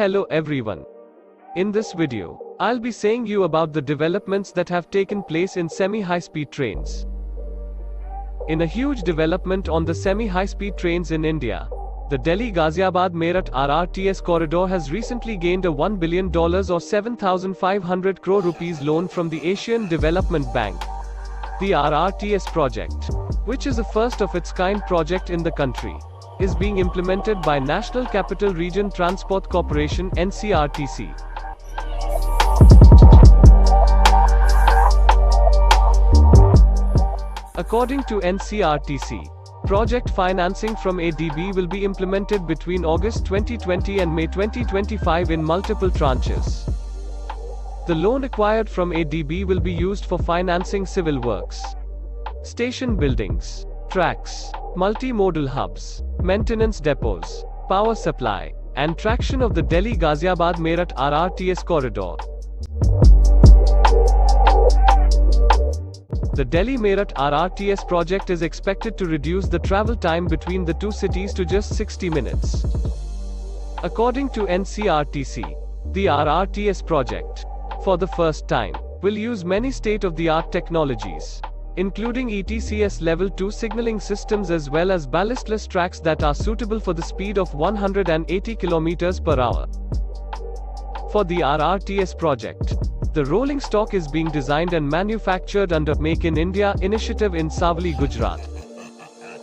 Hello everyone. In this video, I'll be saying you about the developments that have taken place in semi-high-speed trains. In a huge development on the semi-high-speed trains in India, the Delhi-Ghaziabad-Meerut RRTS corridor has recently gained a $1 billion or 7,500 crore rupees loan from the Asian Development Bank. The RRTS project, which is a first of its kind project in the country, is being implemented by National Capital Region Transport Corporation (NCRTC). According to NCRTC, project financing from ADB will be implemented between August 2020 and May 2025 in multiple tranches. The loan acquired from ADB will be used for financing civil works, station buildings, tracks, multimodal hubs, maintenance depots, power supply, and traction of the Delhi-Ghaziabad-Meerut RRTS corridor. The Delhi-Meerut RRTS project is expected to reduce the travel time between the two cities to just 60 minutes. According to NCRTC, the RRTS project, for the first time, will use many state-of-the-art technologies, including ETCS Level 2 signaling systems as well as ballastless tracks that are suitable for the speed of 180 km per hour. For the RRTS project, the rolling stock is being designed and manufactured under Make in India initiative in Savli, Gujarat.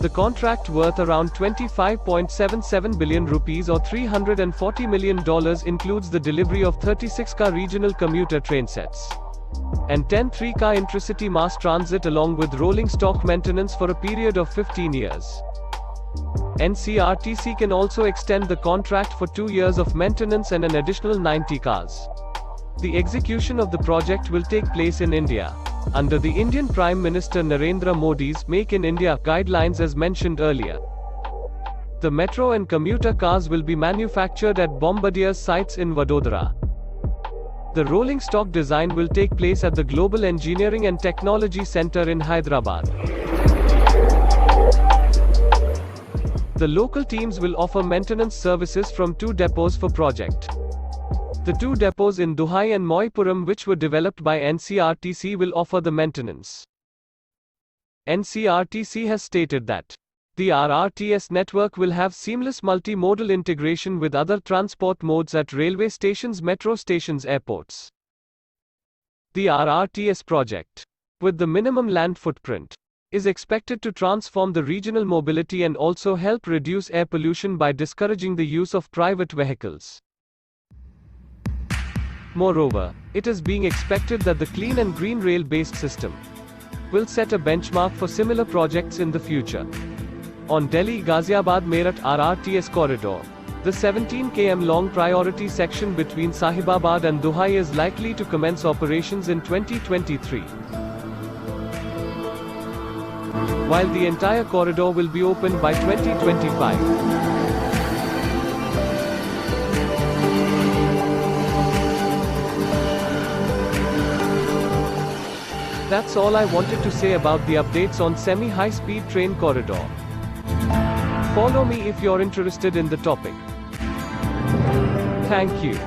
The contract, worth around 25.77 billion rupees or $340 million, includes the delivery of 36-car regional commuter train sets and 10 3-car intercity mass transit along with rolling stock maintenance for a period of 15 years. NCRTC can also extend the contract for 2 years of maintenance and an additional 90 cars. The execution of the project will take place in India, under the Indian Prime Minister Narendra Modi's Make in India guidelines as mentioned earlier. The metro and commuter cars will be manufactured at Bombardier's sites in Vadodara. The rolling stock design will take place at the Global Engineering and Technology Center in Hyderabad. The local teams will offer maintenance services from 2 depots for project. The 2 depots in Duhai and Moipuram, which were developed by NCRTC, will offer the maintenance. NCRTC has stated that the RRTS network will have seamless multimodal integration with other transport modes at railway stations, metro stations, airports. The RRTS project, with the minimum land footprint, is expected to transform the regional mobility and also help reduce air pollution by discouraging the use of private vehicles. Moreover, it is being expected that the clean and green rail-based system will set a benchmark for similar projects in the future. On Delhi-Ghaziabad-Meerut RRTS corridor, the 17 km long priority section between Sahibabad and Duhai is likely to commence operations in 2023. While the entire corridor will be opened by 2025. That's all I wanted to say about the updates on semi-high-speed train corridor. Follow me if you're interested in the topic. Thank you.